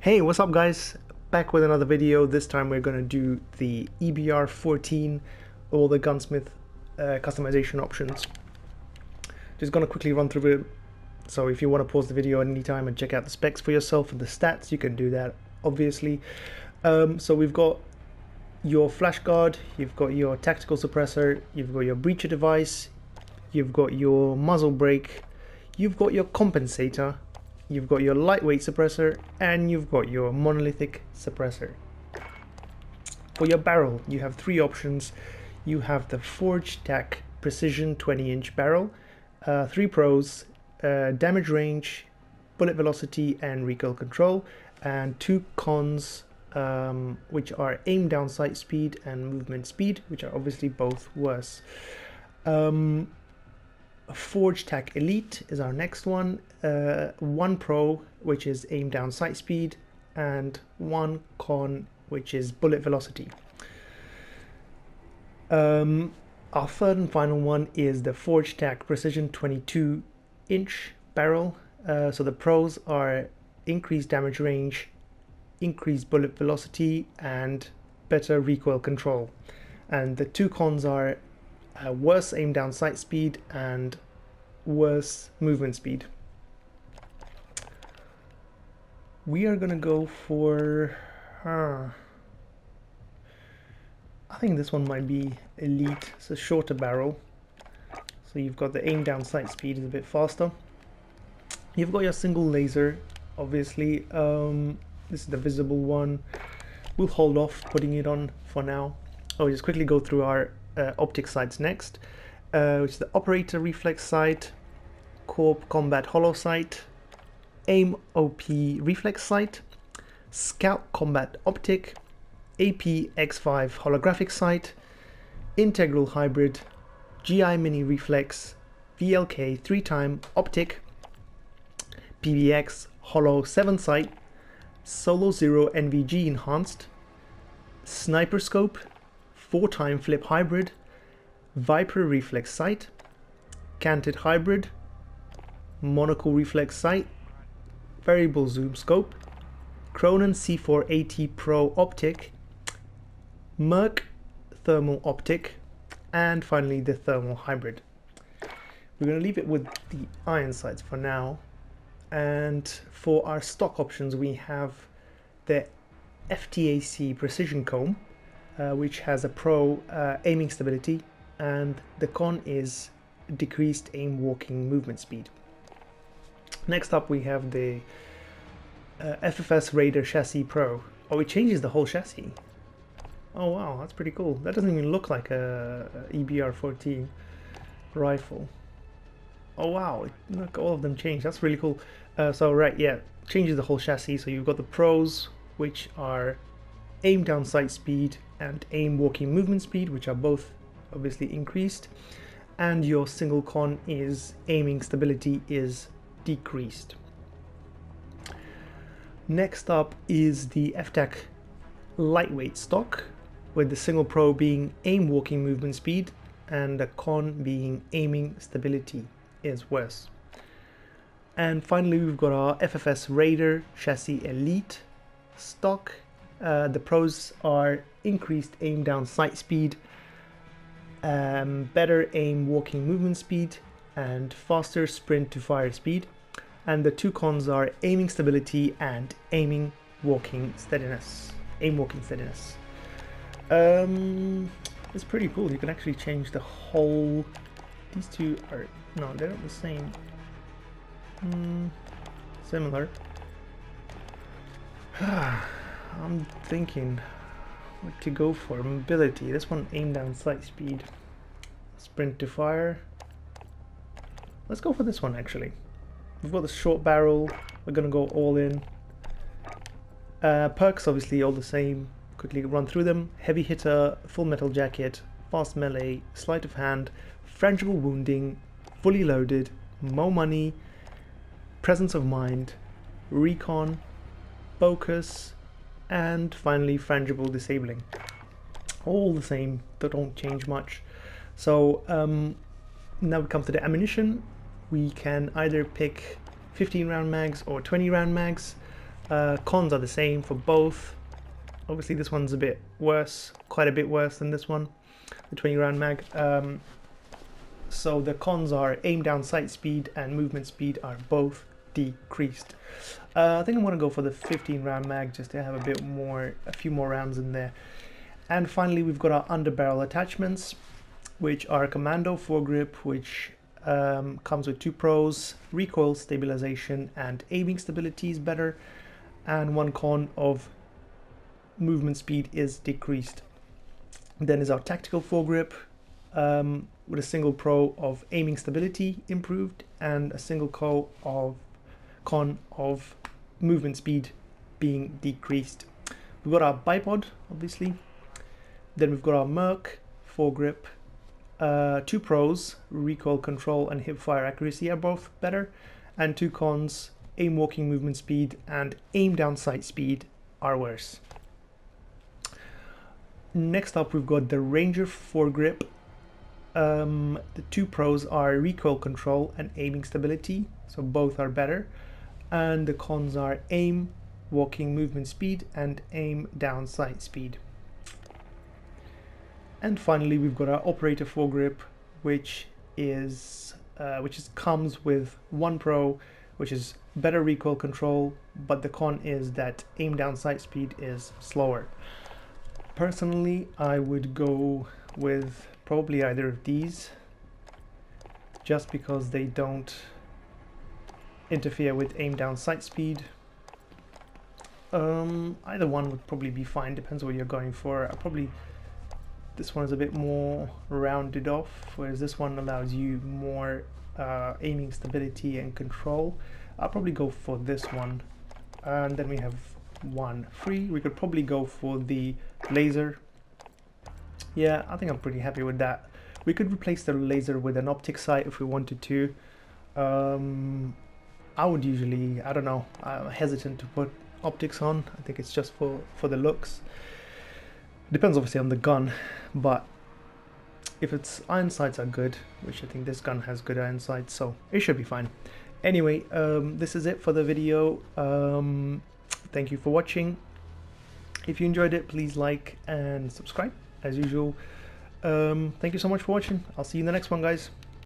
Hey, what's up guys? Back with another video. This time we're going to do the EBR-14 or the Gunsmith customization options. Just going to quickly run through it. So if you want to pause the video at any time and check out the specs for yourself and the stats, you can do that obviously. So we've got your flash guard, you've got your tactical suppressor, you've got your breacher device, you've got your muzzle brake, you've got your compensator, you've got your lightweight suppressor, and you've got your monolithic suppressor. For your barrel, you have three options. You have the Forged Tack Precision 20-inch barrel, 3 pros, damage range, bullet velocity, and recoil control, and 2 cons, which are aim down sight speed and movement speed, which are obviously both worse. Forged Tack Elite is our next one. 1 pro, which is aim down sight speed, and 1 con, which is bullet velocity. Our third and final one is the Forged Tack Precision 22-inch barrel. So the pros are increased damage range, increased bullet velocity, and better recoil control. And the 2 cons are worse aim down sight speed and worse movement speed. We are gonna go for I think this one might be Elite. It's a shorter barrel, so you've got the aim down sight speed is a bit faster. You've got your single laser, obviously. This is the visible one. We'll hold off putting it on for now. I'll just quickly go through our OPTIC sights next, which is the Operator Reflex Sight, Corp Combat Hollow Sight, Aim OP Reflex Sight, Scout Combat Optic, AP X5 Holographic Sight, Integral Hybrid, GI Mini Reflex, VLK 3-time Optic, PBX Hollow 7 Sight, Solo Zero NVG Enhanced, Sniper Scope, 4-time Flip Hybrid, Viper Reflex Sight, Canted Hybrid, Monocle Reflex Sight, Variable Zoom Scope, Cronin C480 Pro Optic, Merc Thermal Optic, and finally the Thermal Hybrid. We're going to leave it with the iron sights for now. And for our stock options, we have the FTAC Precision Comb, which has a pro aiming stability, and the con is decreased aim walking movement speed. Next up we have the FFS Raider Chassis Pro. Oh, it changes the whole chassis. Oh wow, that's pretty cool. That doesn't even look like a EBR-14 rifle. Oh wow, look, all of them change. That's really cool. So right, yeah, changes the whole chassis. So you've got the pros, which are aim down sight speed and aim walking movement speed, which are both obviously increased, and your single con is aiming stability is decreased. Next up is the FTAC lightweight stock, with the single pro being aim walking movement speed and the con being aiming stability is worse. And finally we've got our FFS Raider Chassis Elite stock. The pros are increased aim down sight speed, better aim walking movement speed, and faster sprint to fire speed. And the 2 cons are aiming stability and aiming walking steadiness. Aim walking steadiness. It's pretty cool. You can actually change the whole. These two are no, they're not the same. Similar. I'm thinking what to go for. Mobility. This one aim down sight speed. Sprint to fire. Let's go for this one actually. We've got the short barrel. We're gonna go all in. Perks obviously all the same. Quickly run through them. Heavy hitter, full metal jacket, fast melee, sleight of hand, frangible wounding, fully loaded, more money, presence of mind, recon, focus, and finally frangible disabling. All the same, they don't change much. So now we come to the ammunition. We can either pick 15 round mags or 20 round mags. Cons are the same for both. Obviously this one's a bit worse, quite a bit worse than this one, the 20 round mag. So the cons are aim down sight speed and movement speed are both decreased. I think I'm going to go for the 15 round mag just to have a few more rounds in there. And finally we've got our underbarrel attachments, which are commando foregrip, which comes with 2 pros: recoil stabilization and aiming stability is better, and 1 con of movement speed is decreased. Then is our tactical foregrip with a single pro of aiming stability improved and a single con of movement speed being decreased. We've got our bipod, obviously. Then we've got our Merc foregrip. 2 pros, recoil control and hip fire accuracy are both better, and 2 cons, aim walking movement speed and aim down sight speed are worse. Next up we've got the Ranger foregrip. The 2 pros are recoil control and aiming stability, so both are better, and the cons are aim walking movement speed and aim down sight speed. And finally we've got our operator foregrip, which comes with 1 pro, which is better recoil control, but the con is that aim down sight speed is slower. Personally, I would go with probably either of these, just because they don't interfere with aim down sight speed. Either one would probably be fine, depends what you're going for. This one is a bit more rounded off, whereas this one allows you more aiming stability and control. I'll probably go for this one, and then we have 1 free. We could probably go for the laser. Yeah, I think I'm pretty happy with that. We could replace the laser with an optic sight if we wanted to. I would usually, I don't know, I'm hesitant to put optics on. I think it's just for the looks. Depends obviously on the gun, but if its iron sights are good, which I think this gun has good iron sights, so it should be fine. Anyway, this is it for the video. Thank you for watching. If you enjoyed it, please like and subscribe as usual. Thank you so much for watching. I'll see you in the next one, guys.